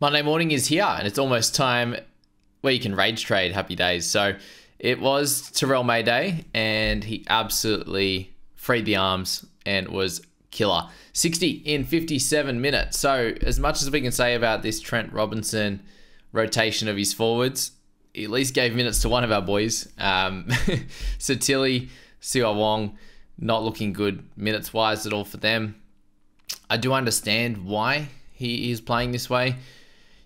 Monday morning is here and it's almost time where you can rage trade. Happy days. So it was Terrell MAYDAY and he absolutely freed the arms and was killer. 60 in 57 minutes. So as much as we can say about this Trent Robinson rotation of his forwards, he at least gave minutes to one of our boys. Satili, Siwa Wong, not looking good minutes wise at all for them. I do understand why he is playing this way.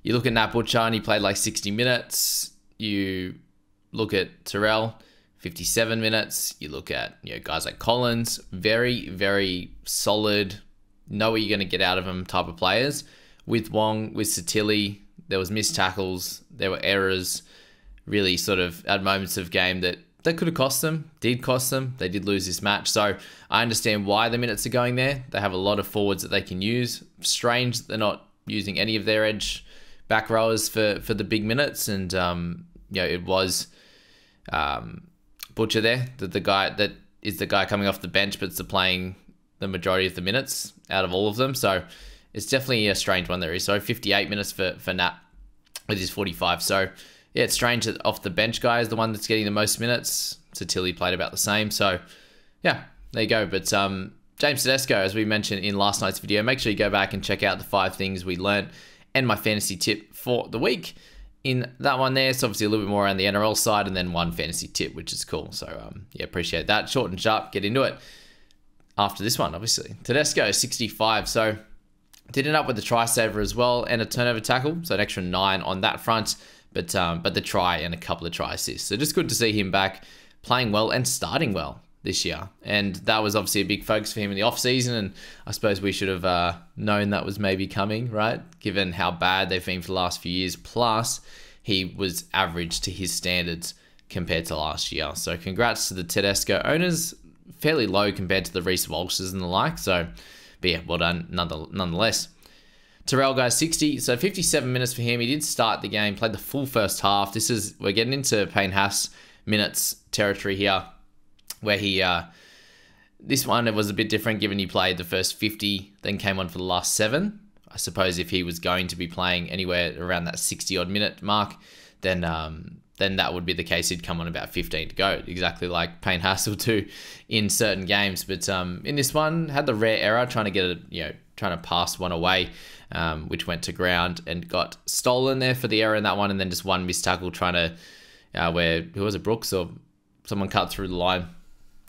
You look at Nat Butcher and he played like 60 minutes. You look at Terrell, 57 minutes. You look at guys like Collins, very, very solid, know what you're going to get out of them type of players. With Wong, with Satili, there was missed tackles, there were errors, really sort of at moments of game that could have cost them, did cost them. They did lose this match. So I understand why the minutes are going there. They have a lot of forwards that they can use. Strange that they're not using any of their edge back rowers for the big minutes. And, it was Butcher there, the guy that is the guy coming off the bench, but it's playing the majority of the minutes out of all of them. So it's definitely a strange one there is. So 58 minutes for Nat with his 45. So yeah, it's strange that off the bench guy is the one that's getting the most minutes. Satili played about the same. So yeah, there you go. But James Tedesco, as we mentioned in last night's video, make sure you go back and check out the 5 things we learned and my fantasy tip for the week. In that one there, it's obviously a little bit more around the NRL side and then one fantasy tip, which is cool. So yeah, appreciate that. Short and sharp, get into it after this one, obviously. Tedesco, 65. So did end up with the try saver as well and a turnover tackle. So an extra 9 on that front. But the try and a couple of try assists. So just good to see him back playing well and starting well this year. And that was obviously a big focus for him in the off-season. And I suppose we should have known that was maybe coming, right? Given how bad they've been for the last few years. Plus, he was average to his standards compared to last year. So congrats to the Tedesco owners. Fairly low compared to the Reece Walshes and the like. So, but yeah, well done nonetheless. Terrell goes 60, so 57 minutes for him. He did start the game, played the full first half. We're getting into Payne Haas minutes territory here, where he, this one, it was a bit different given he played the first 50, then came on for the last 7. I suppose if he was going to be playing anywhere around that 60 odd minute mark, then that would be the case. He'd come on about 15 to go, exactly like Payne Haas will do in certain games. But in this one, had the rare error trying to get it, trying to pass one away, which went to ground and got stolen there for the error in that one, and then just one missed tackle trying to, who was it, Brooks or someone cut through the line?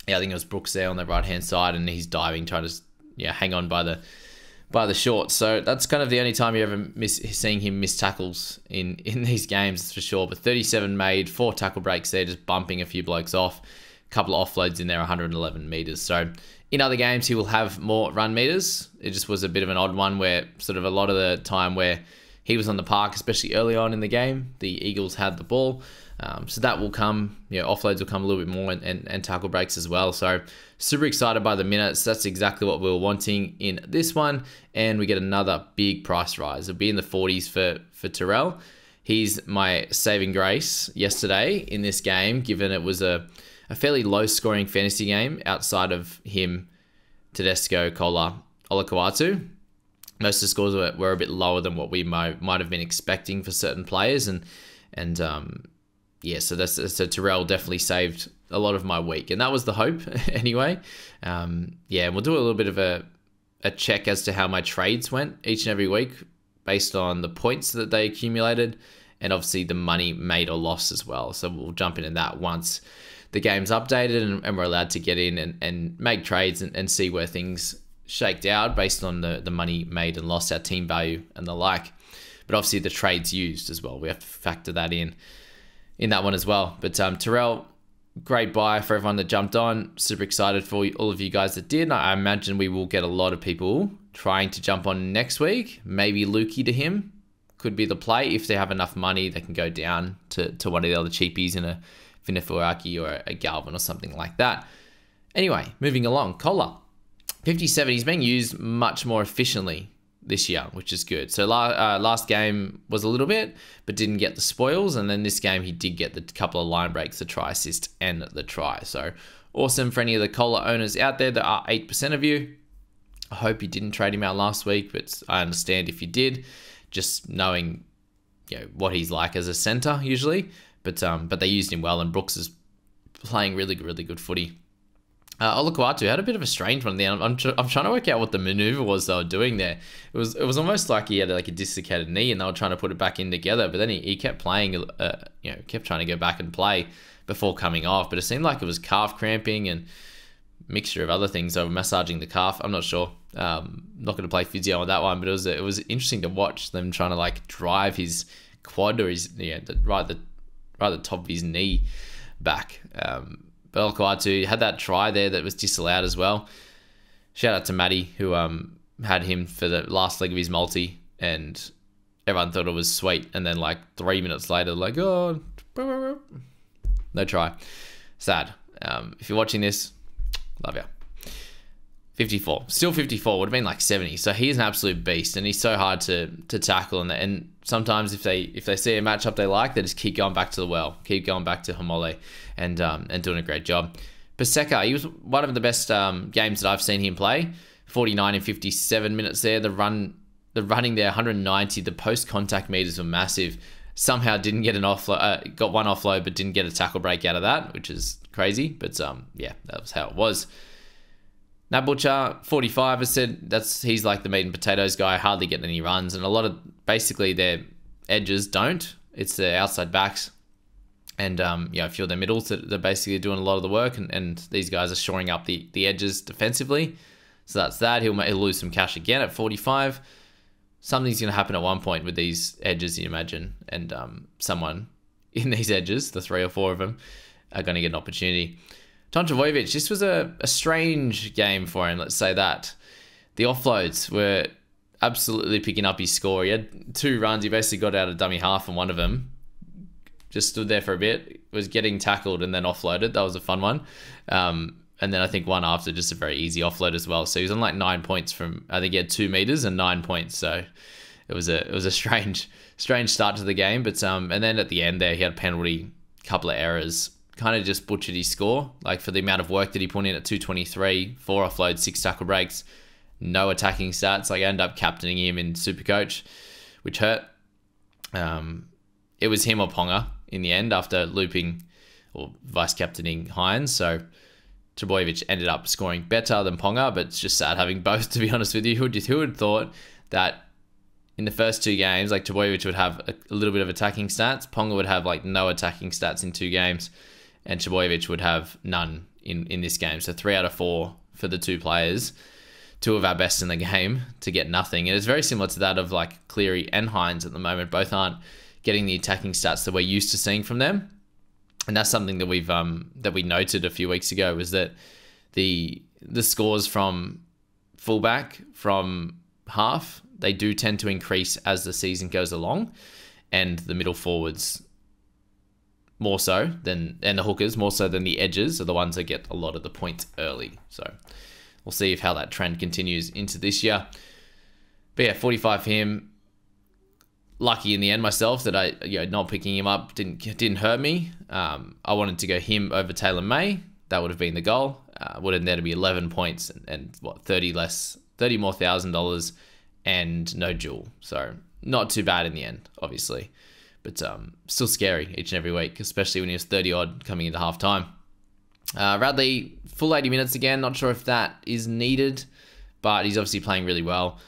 Yeah, I think it was Brooks there on the right hand side, and he's diving, trying to hang on by the shorts. So that's kind of the only time you ever seeing him miss tackles in these games, for sure. But 37 made, 4 tackle breaks there, just bumping a few blokes off. A couple of offloads in there, 111 meters. So in other games, he will have more run meters. It just was a bit of an odd one where sort of a lot of the time where he was on the park, especially early on in the game, the Eagles had the ball. So that will come, offloads will come a little bit more and tackle breaks as well. So super excited by the minutes. That's exactly what we were wanting in this one. And we get another big price rise. It'll be in the 40s for Terrell. He's my saving grace yesterday in this game, given it was a fairly low-scoring fantasy game outside of him, Tedesco, Kola, Olakau'atu. Most of the scores were a bit lower than what we might have been expecting for certain players, and so Terrell definitely saved a lot of my week, and that was the hope anyway. We'll do a little bit of a check as to how my trades went each and every week based on the points that they accumulated, and obviously the money made or lost as well. So we'll jump into that once the game's updated and we're allowed to get in and make trades and see where things shaked out based on the money made and lost, our team value and the like. But obviously the trades used as well. We have to factor that in that one as well. But Terrell, great buy for everyone that jumped on. Super excited for all of you guys that did. I imagine we will get a lot of people trying to jump on next week. Maybe Lukey to him could be the play. If they have enough money, they can go down to one of the other cheapies in a Vinifuaki or a Galvin or something like that. Anyway, moving along. Kola, 57. He's being used much more efficiently this year, which is good. So last game was a little bit, but didn't get the spoils. And then this game, he did get the couple of line breaks, the try assist and the try. So awesome for any of the Kola owners out there. There are 8% of you. I hope you didn't trade him out last week, but I understand if you did. just knowing, what he's like as a centre usually. But they used him well, and Brooks is playing really, really good footy. Olukwatu had a bit of a strange one there. I'm trying to work out what the maneuver was they were doing there. It was almost like he had like a dislocated knee, and they were trying to put it back in together. But then he kept playing, kept trying to go back and play before coming off. But it seemed like it was calf cramping and mixture of other things. They were massaging the calf. I'm not sure. Not going to play physio on that one, but it was interesting to watch them trying to like drive his quad or his right at the top of his knee back. But Olukwatu had that try there that was disallowed as well. Shout out to Matty, who had him for the last leg of his multi, and everyone thought it was sweet. And then like 3 minutes later, like, oh, no try. Sad. If you're watching this, love you. 54. Still 54. Would have been like 70. So he's an absolute beast, and he's so hard to tackle. And sometimes if they see a matchup they like, they just keep going back to the well, keep going back to Homole, and doing a great job. Paseka, he was one of the best games that I've seen him play. 49 and 57 minutes there. The running there, 190. The post-contact meters were massive. Somehow didn't get an offload, got one offload, but didn't get a tackle break out of that, which is crazy. But yeah, that was how it was. Nat Butcher, 45, I said, he's like the meat and potatoes guy, hardly getting any runs, and a lot of, basically their edges don't. It's the outside backs and a few of their middles that are basically doing a lot of the work, and these guys are shoring up the edges defensively. So that's that. He'll lose some cash again at 45. Something's going to happen at one point with these edges, you imagine, and someone in these edges, the 3 or 4 of them, are going to get an opportunity. Tom Trbojevic, this was a strange game for him, let's say that. The offloads were absolutely picking up his score. He had 2 runs. He basically got out of dummy half on one of them. Just stood there for a bit, was getting tackled and then offloaded. That was a fun one. And then I think one after, just a very easy offload as well. So he was on like 9 points from, I think he had 2 meters and 9 points. So it was a strange start to the game. But and then at the end there, he had a penalty, couple of errors, kind of just butchered his score. Like for the amount of work that he put in at 223, 4 offloads, 6 tackle breaks, no attacking stats. Like I ended up captaining him in Supercoach, which hurt. It was him or Ponga in the end after looping or vice captaining Hines. So Trbojevic ended up scoring better than Ponga, but it's just sad having both, to be honest with you. Who would thought that in the first 2 games, like Trbojevic would have a little bit of attacking stats, Ponga would have like no attacking stats in 2 games, and Trbojevic would have none in this game. So 3 out of 4 for the 2 players, 2 of our best in the game, to get nothing. And it's very similar to that of like Cleary and Hines at the moment. Both aren't getting the attacking stats that we're used to seeing from them. And that's something that we noted a few weeks ago, was that the scores from fullback, from half, they do tend to increase as the season goes along, and the middle forwards more so than, and the hookers more so than the edges are the ones that get a lot of the points early. So we'll see how that trend continues into this year. But yeah, 45 for him. Lucky in the end myself that I not picking him up didn't hurt me. I wanted to go him over Taylor May. That would have been the goal. Would have there to be 11 points and what, $30 more $1,000 and no duel. So not too bad in the end, obviously, but still scary each and every week, especially when he was 30 odd coming into half time. Radley, full 80 minutes again. Not sure if that is needed, but he's obviously playing really well.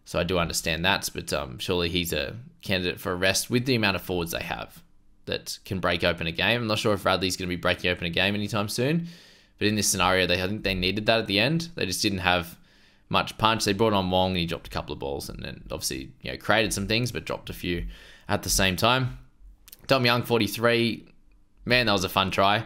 So I do understand that, but surely he's a candidate for a rest with the amount of forwards they have that can break open a game. I'm not sure if Radley's going to be breaking open a game anytime soon, but in this scenario, I think they needed that at the end. They just didn't have much punch. They brought on Wong and he dropped a couple of balls, and then obviously created some things, but dropped a few at the same time. Dom Young, 43. Man, that was a fun try.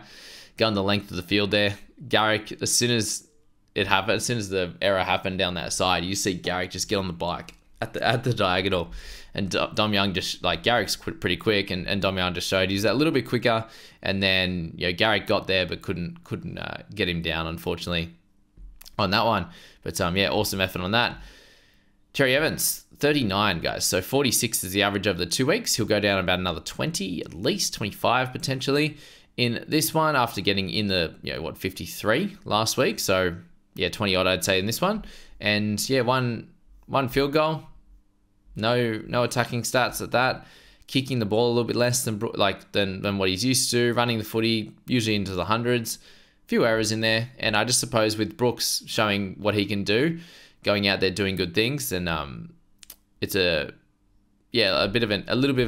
Going the length of the field there. Garrick, as soon as it happened, as soon as the error happened down that side, you see Garrick just get on the bike at the diagonal, and Dom Young just, like, Garrick's pretty quick, and Dom Young just showed he's a little bit quicker, and then Garrick got there but couldn't get him down, unfortunately, on that one. But yeah, awesome effort on that. Cherry Evans, 39, guys. So 46 is the average over the 2 weeks. He'll go down about another 20, at least 25 potentially in this one, after getting in the 53 last week. So yeah, 20 odd I'd say in this one. And yeah, one field goal. No attacking stats at that. Kicking the ball a little bit less than what he's used to. Running the footy usually into the hundreds. Few errors in there, and I just suppose with Brooks showing what he can do, going out there doing good things, then it's a little bit of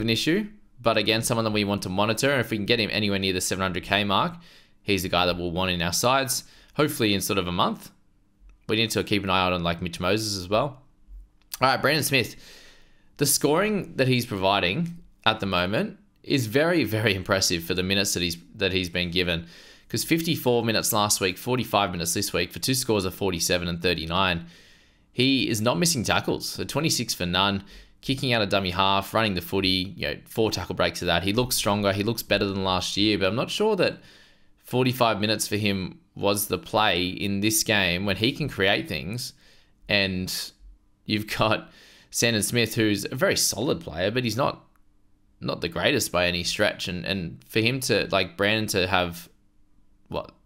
an issue. But again, someone that we want to monitor, and if we can get him anywhere near the 700k mark, he's the guy that we'll want in our sides. Hopefully in sort of a month. We need to keep an eye out on like Mitch Moses as well. All right, Brandon Smith. The scoring that he's providing at the moment is very, very impressive for the minutes that he's been given. Because 54 minutes last week, 45 minutes this week for two scores of 47 and 39. He is not missing tackles. So 26 for none, kicking out a dummy half, running the footy, 4 tackle breaks of that. He looks stronger. He looks better than last year, but I'm not sure that 45 minutes for him was the play in this game when he can create things. And you've got Sandon Smith, who's a very solid player, but he's not the greatest by any stretch. And for him to, like Brandon, to have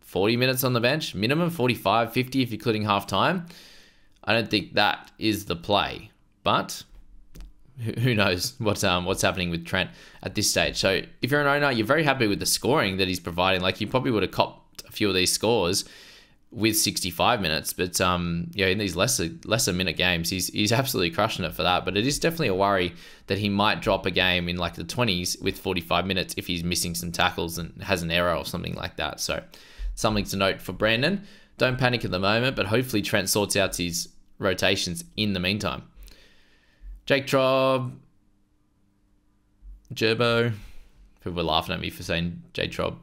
40 minutes on the bench, minimum 45, 50 if you're including half time. I don't think that is the play, but who knows what's happening with Trent at this stage. So if you're an owner, you're very happy with the scoring that he's providing. Like you probably would have copped a few of these scores with 65 minutes, but in these lesser minute games, he's absolutely crushing it for that. But it is definitely a worry that he might drop a game in like the 20s with 45 minutes if he's missing some tackles and has an error or something like that. So something to note for Brandon. Don't panic at the moment, but hopefully Trent sorts out his rotations in the meantime. Jake Trobb, Gerbo. People were laughing at me for saying Jake Trobb.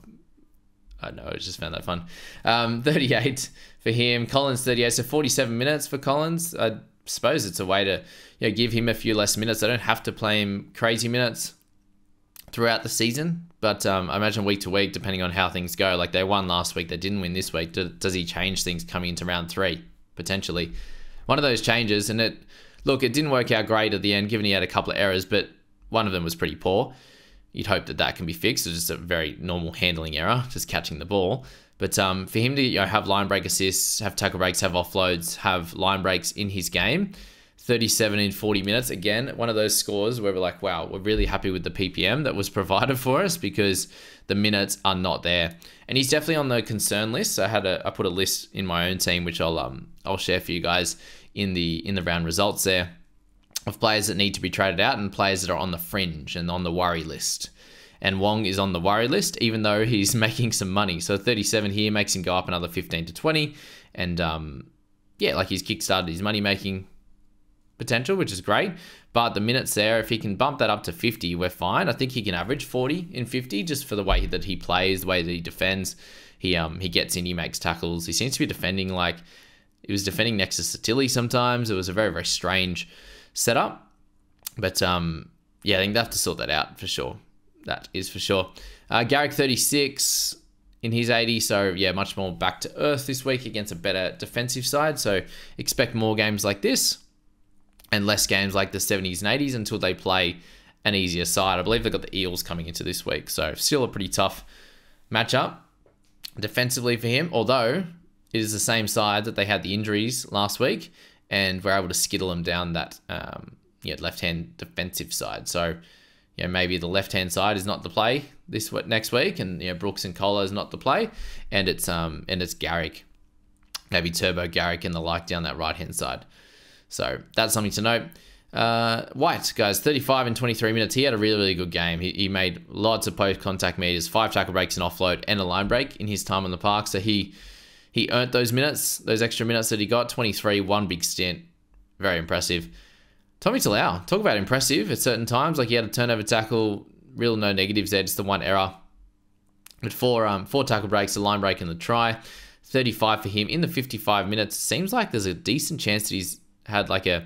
I don't know, I just found that fun. 38 for him. Collins, 38. So 47 minutes for Collins. I suppose it's a way to give him a few less minutes. I don't have to play him crazy minutes throughout the season. But I imagine week to week, depending on how things go. Like they won last week, they didn't win this week. Does he change things coming into round 3? Potentially. One of those changes. And it didn't work out great at the end, given he had a couple of errors. But one of them was pretty poor. You'd hope that can be fixed. It's just a very normal handling error, just catching the ball. But for him to have line break assists, have tackle breaks, have offloads, have line breaks in his game, 37 in 40 minutes. Again, one of those scores where we're like, wow, we're really happy with the PPM that was provided for us because the minutes are not there. And he's definitely on the concern list. So I put a list in my own team, which I'll share for you guys in the round results there, of players that need to be traded out and players that are on the fringe and on the worry list. And Wong is on the worry list, even though he's making some money. So 37 here makes him go up another 15 to 20. And he's kickstarted his money-making potential, which is great. But the minutes there, if he can bump that up to 50, we're fine. I think he can average 40 in 50 just for the way that he plays, the way that he defends. He gets in, he makes tackles. He seems to be defending like he was defending next to Satilli sometimes. It was a very, very strange setup. But I think they have to sort that out for sure. That is for sure. Garrick, 36 in his 80. So, much more back to earth this week against a better defensive side. So, expect more games like this and less games like the 70s and 80s until they play an easier side. I believe they've got the Eels coming into this week. So, still a pretty tough matchup defensively for him. Although, it is the same side that they had the injuries last week. And we're able to skittle them down that left-hand defensive side. So, maybe the left-hand side is not the play next week, and Brooks and Kohler is not the play, and it's Garrick, maybe Turbo Garrick and the like down that right-hand side. So that's something to note. White, guys, 35 in 23 minutes. He had a really, really good game. He made lots of post-contact meters, 5 tackle breaks, an offload, and a line break in his time on the park. So he earned those minutes, those extra minutes that he got. 23, one big stint, very impressive. Tommy Talau, talk about impressive at certain times. Like he had a turnover tackle, real no negatives there, just the one error. But 4 tackle breaks, a line break and the try. 35 for him in the 55 minutes. Seems like there's a decent chance that he's had like a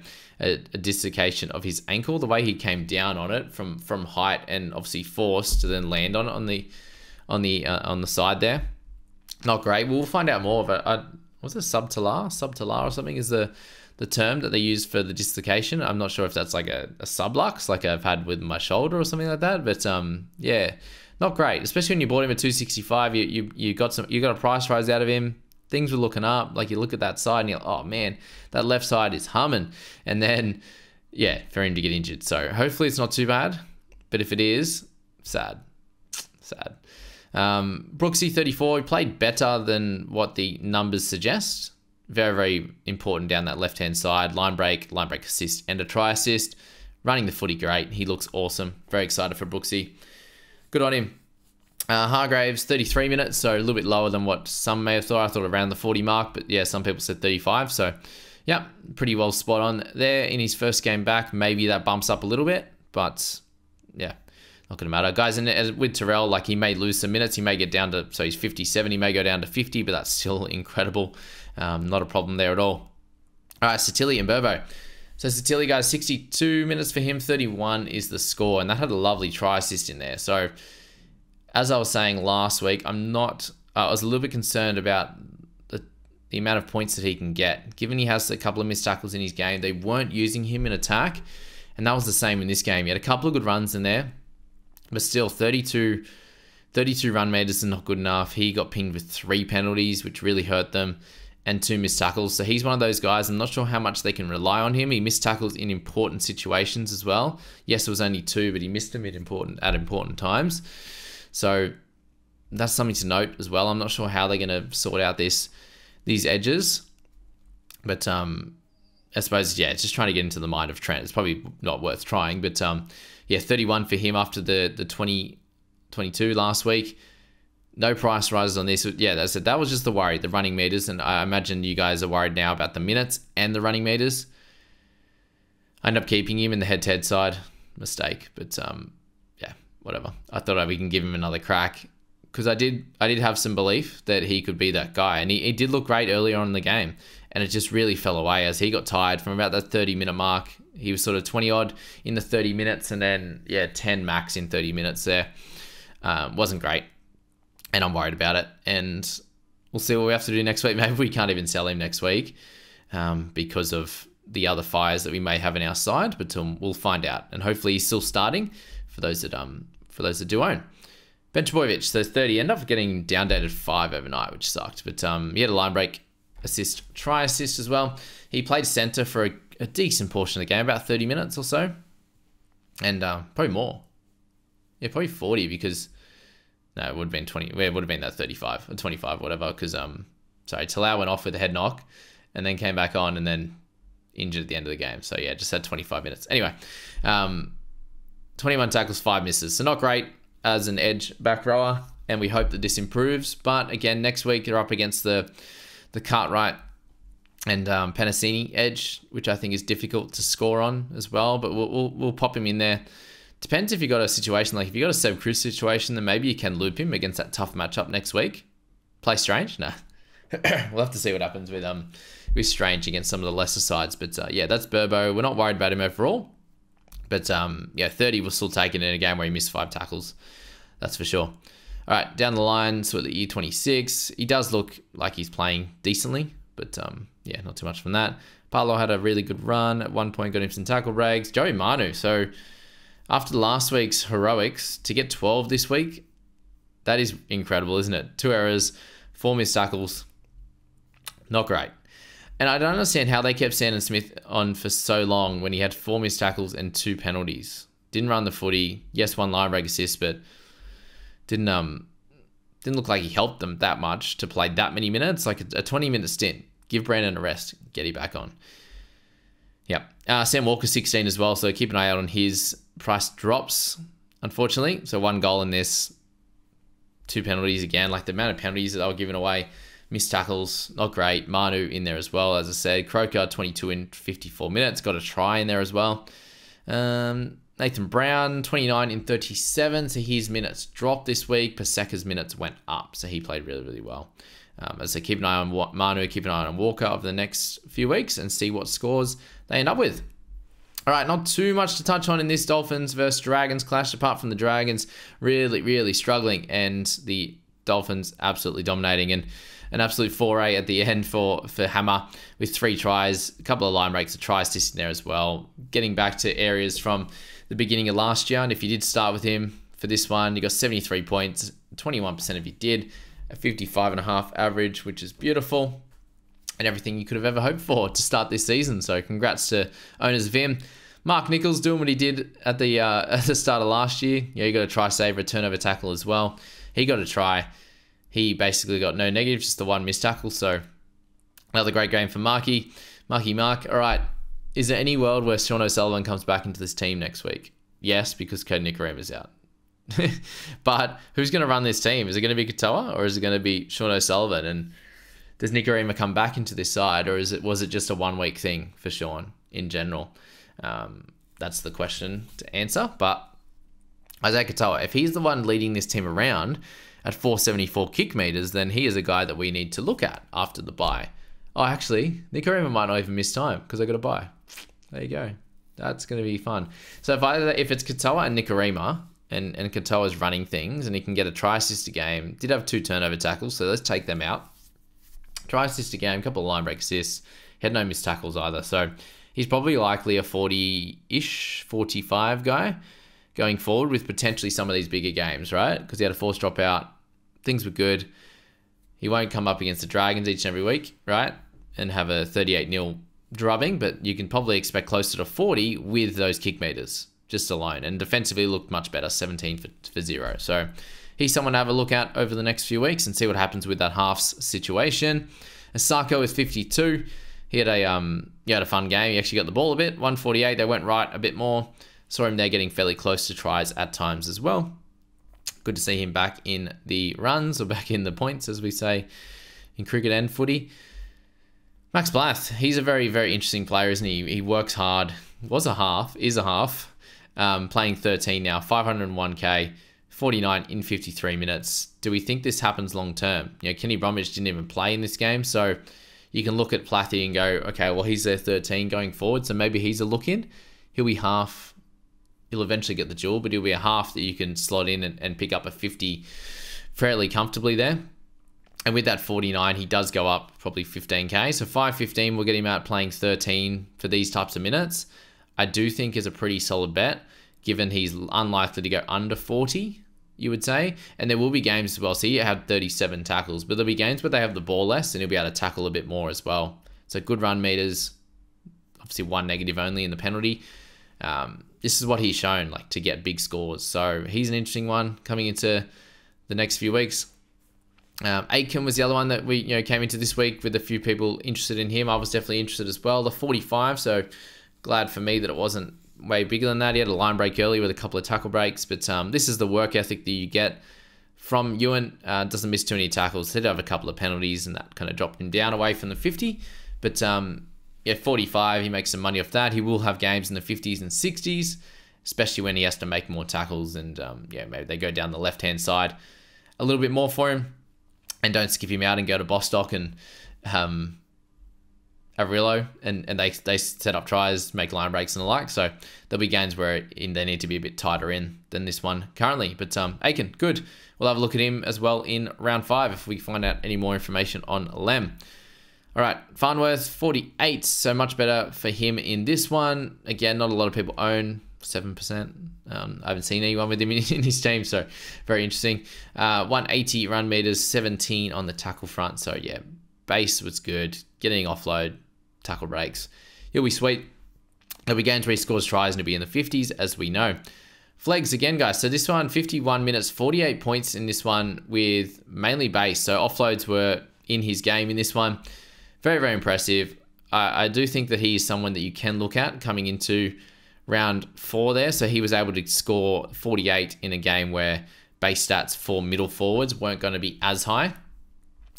dislocation of his ankle. The way he came down on it from height and obviously forced to then land on the side there. Not great. We'll find out more of it. Was it subtalar or something is the term that they use for the dislocation. I'm not sure if that's like a sublux, like I've had with my shoulder or something like that. But not great, especially when you bought him at 265. You got a price rise out of him. Things were looking up. Like you look at that side and you're like, oh man, that left side is humming. And then yeah, for him to get injured. So hopefully it's not too bad. But if it is, sad. Sad. Brooksy, 34, he played better than what the numbers suggest. Very, very important down that left-hand side. Line break assist, and a try assist. Running the footy great. He looks awesome. Very excited for Brooksy. Good on him. Hargraves, 33 minutes, so a little bit lower than what some may have thought. I thought around the 40 mark, but yeah, some people said 35. So, yeah, pretty well spot on there in his first game back. Maybe that bumps up a little bit, but yeah, not going to matter. Guys, and with Terrell, like he may lose some minutes. He may get down to, so he's 57. He may go down to 50, but that's still incredible. Not a problem there at all. All right, Satilli and Burbo. So Satilli, guys, 62 minutes for him. 31 is the score, and that had a lovely try assist in there. So, as I was saying last week, I was a little bit concerned about the amount of points that he can get. Given he has a couple of missed tackles in his game, they weren't using him in attack, and that was the same in this game. He had a couple of good runs in there, but still 32 run meters is not good enough. He got pinged with 3 penalties, which really hurt them, and 2 missed tackles. So he's one of those guys, I'm not sure how much they can rely on him. He missed tackles in important situations as well. Yes, it was only 2, but he missed them at important times. So that's something to note as well. I'm not sure how they're going to sort out these edges. But I suppose, yeah, it's just trying to get into the mind of Trent. It's probably not worth trying. But yeah, 31 for him after the 22 last week. No price rises on this. Yeah, that was just the worry, the running meters. And I imagine you guys are worried now about the minutes and the running meters. I ended up keeping him in the head-to-head side. Mistake. But whatever. I thought we can give him another crack because I did have some belief that he could be that guy, and he did look great earlier on in the game, and it just really fell away as he got tired from about that 30-minute mark. He was sort of 20 odd in the 30 minutes, and then 10 max in 30 minutes there. Wasn't great, and I'm worried about it. And we'll see what we have to do next week. Maybe we can't even sell him next week because of the other fires that we may have in our side, but we'll find out. And hopefully he's still starting. For those that do own. Benchabojevic, so 30, ended up getting downdated 5 overnight, which sucked. But he had a line break assist, try assist as well. He played center for a decent portion of the game, about 30 minutes or so. And probably more. Yeah, probably 40 because, no, it would have been 20. It would have been that 35 or 25 or whatever because, Talau went off with a head knock and then came back on and then injured at the end of the game. So yeah, just had 25 minutes. Anyway, 21 tackles, 5 misses. So not great as an edge back rower, and we hope that this improves. But again, next week you're up against the Cartwright and Penasini edge, which I think is difficult to score on as well. But we'll pop him in there. Depends if you got a situation like if you got a Seb Cruz situation, then maybe you can loop him against that tough matchup next week. Play Strange? No. We'll have to see what happens with Strange against some of the lesser sides. But yeah, that's Burbo. We're not worried about him overall. But, 30 was still taken in a game where he missed 5 tackles. That's for sure. All right, down the line, so at the year 26, he does look like he's playing decently. But, not too much from that. Paulo had a really good run. At one point, got him some tackle breaks. Joey Manu. So, after last week's heroics, to get 12 this week, that is incredible, isn't it? 2 errors, 4 missed tackles. Not great. And I don't understand how they kept Sandon Smith on for so long when he had 4 missed tackles and 2 penalties. Didn't run the footy. Yes, 1 line break assist, but didn't look like he helped them that much to play that many minutes. Like a 20-minute stint. Give Brandon a rest. Get him back on. Yep. Sam Walker, 16 as well, so keep an eye out on his price drops, unfortunately. So 1 goal in this. 2 penalties again. Like the amount of penalties that they were giving away. Missed tackles, not great. Manu in there as well, as I said. Croker, 22 in 54 minutes. Got a try in there as well. Nathan Brown, 29 in 37. So his minutes dropped this week. Paseka's minutes went up. So he played really, really well. As I say, keep an eye on Manu, keep an eye on Walker over the next few weeks and see what scores they end up with. All right, not too much to touch on in this Dolphins versus Dragons clash, apart from the Dragons really, really struggling and the Dolphins absolutely dominating. And an absolute foray at the end for Hammer with 3 tries, a couple of line breaks, a try assist in there as well. Getting back to areas from the beginning of last year. And if you did start with him for this one, you got 73 points, 21% of you did, a 55.5 average, which is beautiful. And everything you could have ever hoped for to start this season. So congrats to owners of him. Mark Nichols doing what he did at the start of last year. Yeah, he got a try save, a turnover tackle as well. He got a try. He basically got no negative, just the one missed tackle. So another great game for Marky. Mark. All right. Is there any world where Sean O'Sullivan comes back into this team next week? Yes, because Cody Nikorema's out. But who's going to run this team? Is it going to be Katoa or is it going to be Sean O'Sullivan? And does Nikorema come back into this side, or was it just a 1 week thing for Sean in general? That's the question to answer. But Isaiah Katoa, if he's the one leading this team around at 474 kick meters, then he is a guy that we need to look at after the bye. Oh, actually, Nikorema might not even miss time because I got a bye. There you go. That's going to be fun. So if it's Katoa and Nikorema, and Katoa's running things, and he can get a try assist a game, did have 2 turnover tackles, so let's take them out. Try assist a game, couple of line break assists. He had no missed tackles either, so he's probably likely a 40-ish, 45 guy going forward with potentially some of these bigger games, right? Because he had a forced dropout. Things were good. He won't come up against the Dragons each and every week, right? And have a 38-0 drubbing, but you can probably expect closer to 40 with those kick meters just alone. And defensively looked much better, 17 for 0. So he's someone to have a look at over the next few weeks and see what happens with that halves situation. Asako with 52. He had a fun game. He actually got the ball a bit. 148. They went right a bit more. Saw him there getting fairly close to tries at times as well. Good to see him back in the runs, or back in the points, as we say in cricket and footy. Max Blath, he's a very, very interesting player, isn't he? He works hard. Is a half. Playing 13 now, 501k, 49 in 53 minutes. Do we think this happens long term? Kenny Bromwich didn't even play in this game, so you can look at Plathy and go, okay, well, he's their 13 going forward, so maybe he's a look in. He'll be half. He'll eventually get the duel, but he'll be a half that you can slot in and pick up a 50 fairly comfortably there. And with that 49, he does go up probably 15k. So 515 will get him out playing 13 for these types of minutes. I do think is a pretty solid bet, given he's unlikely to go under 40, you would say. And there will be games as well. So he had 37 tackles, but there'll be games where they have the ball less and he'll be able to tackle a bit more as well. So good run meters, obviously 1 negative only in the penalty. This is what he's shown, like, to get big scores. So he's an interesting one coming into the next few weeks. Aitken was the other one that we came into this week with a few people interested in him. I was definitely interested as well. The 45, so glad for me that it wasn't way bigger than that. He had a line break early with a couple of tackle breaks, but this is the work ethic that you get from Ewan. Doesn't miss too many tackles. He did have a couple of penalties, and that kind of dropped him down away from the 50. But 45, he makes some money off that. He will have games in the 50s and 60s, especially when he has to make more tackles, and maybe they go down the left-hand side a little bit more for him. And don't skip him out and go to Bostock and Arillo, and they set up tries, make line breaks and the like. So there'll be games where they need to be a bit tighter in than this one currently. But Aiken, good. We'll have a look at him as well in round 5 if we find out any more information on Lem. All right, Farnworth, 48, so much better for him in this one. Again, not a lot of people own 7%. I haven't seen anyone with him in his team, so very interesting. 180 run meters, 17 on the tackle front. So yeah, base was good. Getting offload, tackle breaks. He'll be sweet. There'll be games where he scores tries and he'll be in the 50s, as we know. Flegs again, guys. So this one, 51 minutes, 48 points in this one with mainly base. So offloads were in his game in this one. Very, very impressive. I do think that he is someone that you can look at coming into round 4 there. So he was able to score 48 in a game where base stats for middle forwards weren't going to be as high.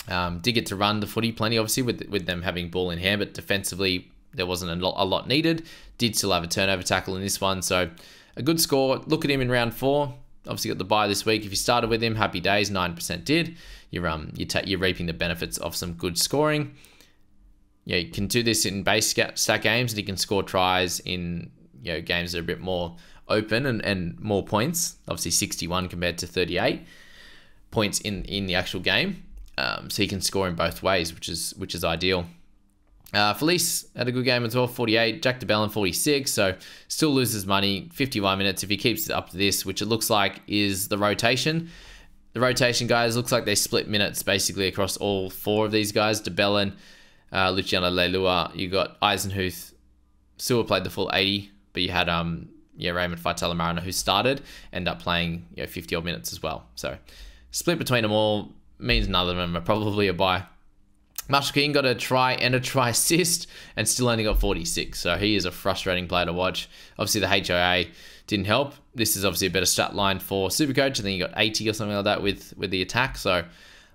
Did get to run the footy plenty, obviously, with them having ball in hand, but defensively there wasn't a lot needed. Did still have a turnover tackle in this one, so a good score. Look at him in round 4. Obviously got the bye this week. If you started with him, happy days. 9% did. You're reaping the benefits of some good scoring. Yeah, you can do this in base stat games, and you can score tries in games that are a bit more open and more points. Obviously 61 compared to 38 points in the actual game. So you can score in both ways, which is ideal. Felice had a good game as well, 48. Jack DeBellin, 46. So still loses money, 51 minutes. If he keeps it up to this, which it looks like is the rotation. The rotation, guys, looks like they split minutes basically across all 4 of these guys. DeBellin, Luciano Leilua, you got Eisenhuth. Sewer played the full 80 But you had Raymond Faitala-Mariner, who started, end up playing 50 odd minutes as well. So split between them all means none of them are probably a buy. Marshall King got a try and a try assist and still only got 46. So he is a frustrating player to watch. Obviously the HOA didn't help. This is obviously a better stat line for Supercoach. I think he got 80 or something like that with the attack. So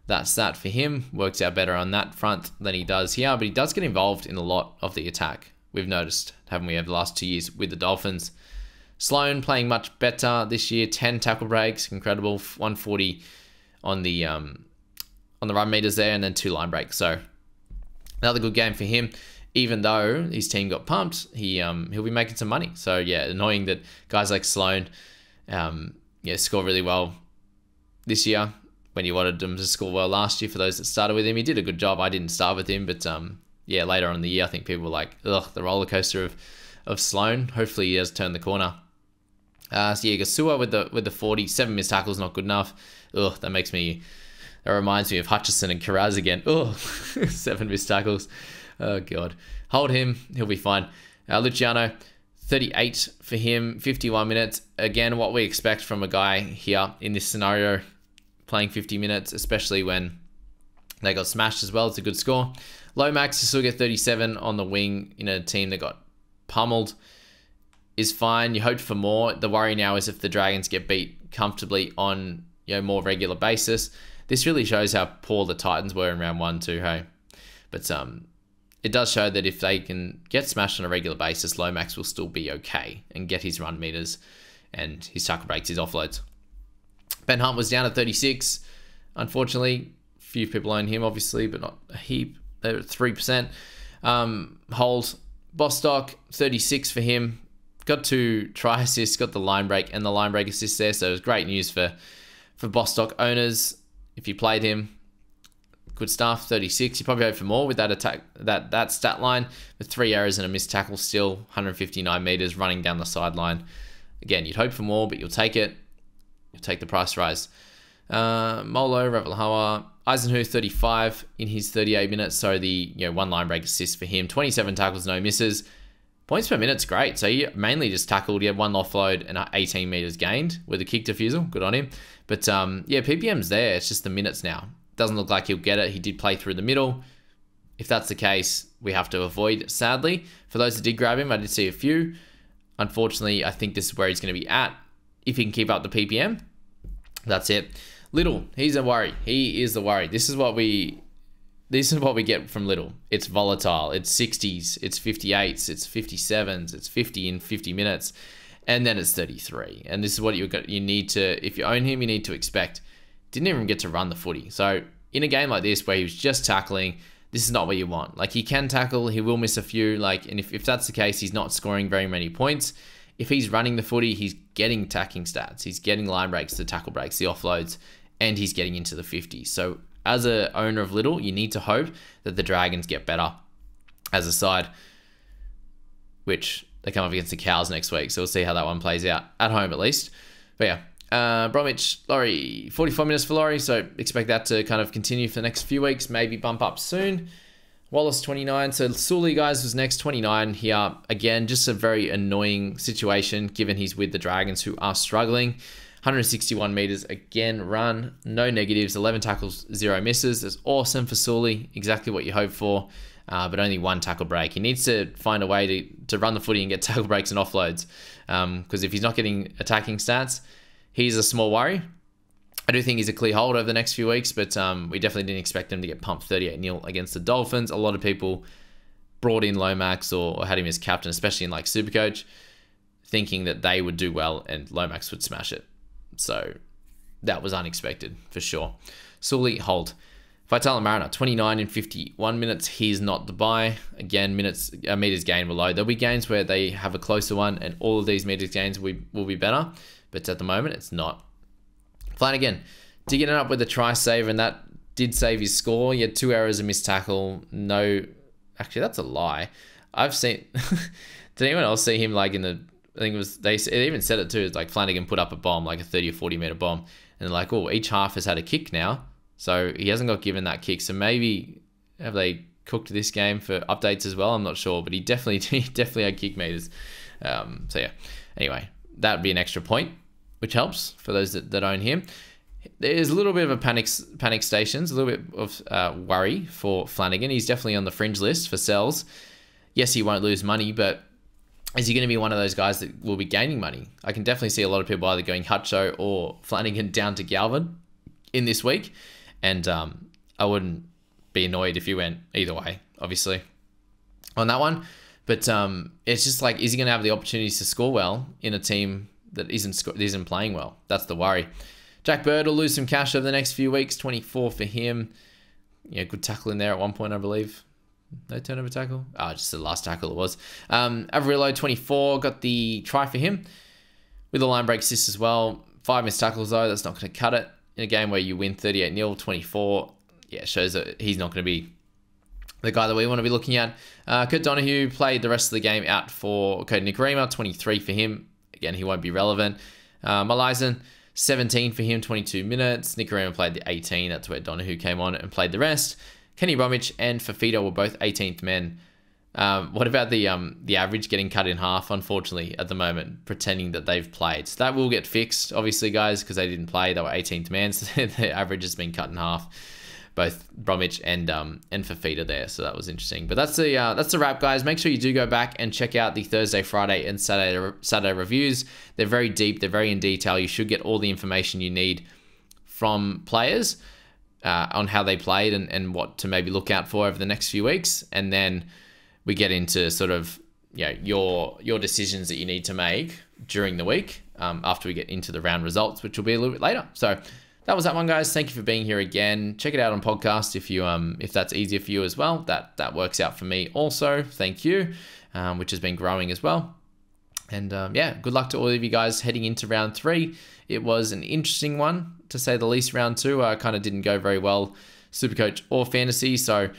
that's that for him. Works out better on that front than he does here. But he does get involved in a lot of the attack. We've noticed, haven't we, over the last 2 years with the Dolphins. Sloan playing much better this year. 10 tackle breaks. Incredible. 140 on the run meters there, and then 2 line breaks. So another good game for him. Even though his team got pumped, he'll be making some money. So yeah, annoying that guys like Sloan, score really well this year when you wanted them to score well last year. For those that started with him, he did a good job. I didn't start with him, but later on in the year, I think people were like, ugh, the roller coaster of Sloan. Hopefully he has turned the corner. Gasua with the 47 missed tackles, not good enough. Ugh, that reminds me of Hutchison and Carraz again. Oh, 7 missed tackles. Oh, God. Hold him. He'll be fine. Luciano, 38 for him, 51 minutes. Again, what we expect from a guy here in this scenario, playing 50 minutes, especially when they got smashed as well. It's a good score. Lomax to still get 37 on the wing in a team that got pummeled is fine. You hoped for more. The worry now is if the Dragons get beat comfortably on more regular basis. This really shows how poor the Titans were in round 1 too, hey? But it does show that if they can get smashed on a regular basis, Lomax will still be okay and get his run meters and his tackle breaks, his offloads. Ben Hunt was down at 36. Unfortunately, few people own him, obviously, but not a heap. They're at 3%. Hold, Bostock, 36 for him. Got 2 try assists, got the line break and the line break assist there. So it was great news for Bostock owners. If you played him, good stuff. 36. You probably hope for more with that attack, that stat line. With 3 errors and a missed tackle, still 159 meters running down the sideline. Again, you'd hope for more, but you'll take it. You'll take the price rise. Molo, Ravalahawa, Eisenhuth, 35 in his 38 minutes. So the 1 line break assist for him. 27 tackles, no misses. Points per minute's great. So he mainly just tackled. He had 1 offload and 18 meters gained with a kick defusal. Good on him. But PPM's there. It's just the minutes now. Doesn't look like he'll get it. He did play through the middle. If that's the case, we have to avoid, sadly. For those that did grab him, I did see a few. Unfortunately, I think this is where he's going to be at. If he can keep up the PPM, that's it. Little, he's a worry. He is the worry. This is what we get from Little. It's volatile. It's 60s. It's 58s. It's 57s. It's 50 in 50 minutes. And then it's 33. And this is what you need to, if you own him, you need to expect. Didn't even get to run the footy. So in a game like this where he was just tackling, this is not what you want. Like, he can tackle, he will miss a few. And if that's the case, he's not scoring very many points. If he's running the footy, he's getting tacking stats. He's getting line breaks, the tackle breaks, the offloads, and he's getting into the 50s. So as an owner of Little, you need to hope that the Dragons get better as a side, which they come up against the Cows next week. So we'll see how that one plays out, at home at least. But yeah, Bromwich, Laurie, 44 minutes for Laurie. So expect that to kind of continue for the next few weeks, maybe bump up soon. Wallace, 29. So Sully, guys, was next, 29 here. Again, just a very annoying situation given he's with the Dragons, who are struggling. 161 meters again run, no negatives, 11 tackles, 0 misses. That's awesome for Sully, exactly what you hope for, but only 1 tackle break. He needs to find a way to run the footy and get tackle breaks and offloads, because if he's not getting attacking stats, he's a small worry. I do think he's a clear hold over the next few weeks, but we definitely didn't expect him to get pumped 38-0 against the Dolphins. A lot of people brought in Lomax or had him as captain, especially in like Supercoach, thinking that they would do well and Lomax would smash it. So that was unexpected for sure. Sully, hold. Faitala-Mariner, 29 in 51 minutes. He's not the buy. Again, meters gained were low. There'll be games where they have a closer one and all of these meters gains will be better, but at the moment it's not. Flanagan did get it up with a try save, and that did save his score. He had 2 errors, a missed tackle. No, actually, that's a lie. I've seen. Did anyone else see him like in the? I think it was they even said it too. It's like Flanagan put up a bomb, like a 30 or 40 meter bomb, and they're like, oh, each half has had a kick now, so he hasn't got given that kick. So maybe have they cooked this game for updates as well? I'm not sure, but he definitely had kick meters. So yeah, anyway, that would be an extra point, which helps for those that own him. There's a little bit of a panic stations, a little bit of worry for Flanagan. He's definitely on the fringe list for sells. Yes, he won't lose money, but is he going to be one of those guys that will be gaining money? I can definitely see a lot of people either going Hutcho or Flanagan down to Galvin in this week. And I wouldn't be annoyed if he went either way, obviously, on that one. But it's just like, is he going to have the opportunities to score well in a team that isn't playing well? That's the worry. Jack Bird will lose some cash over the next few weeks. 24 for him. Yeah, good tackle in there at one point, I believe. No turnover tackle? Just the last tackle it was. Averillo, 24, got the try for him with a line break assist as well. 5 missed tackles though, that's not going to cut it. In a game where you win 38-0, 24, yeah, shows that he's not going to be the guy that we want to be looking at. Kurt Donahue played the rest of the game out for Cody Nicarima, 23 for him. Again, he won't be relevant. Malisen, 17 for him, 22 minutes. Nicarima played the 18, that's where Donahue came on and played the rest. Kenny Bromwich and Fafita were both 18th men. What about the average getting cut in half, unfortunately, at the moment, pretending that they've played? So that will get fixed, obviously, guys, because they didn't play. They were 18th men, so the average has been cut in half. Both Bromwich and Fafita there, so that was interesting. But that's the wrap, guys. Make sure you do go back and check out the Thursday, Friday, and Saturday reviews. They're very deep. They're very in detail. You should get all the information you need from players on how they played and what to maybe look out for over the next few weeks. And then we get into sort of your decisions that you need to make during the week after we get into the round results, which will be a little bit later. So that was that one, guys. Thank you for being here again. Check it out on podcast if that's easier for you as well. That works out for me also. Thank you, which has been growing as well. And yeah, good luck to all of you guys heading into round 3. It was an interesting one, to say the least. Round 2 kind of didn't go very well, Supercoach or Fantasy. So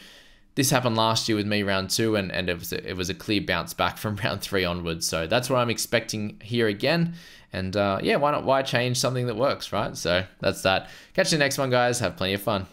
this happened last year with me, round 2, and it was a clear bounce back from round 3 onwards. So that's what I'm expecting here again. And yeah, why change something that works, right? So that's that. Catch you next one, guys. Have plenty of fun.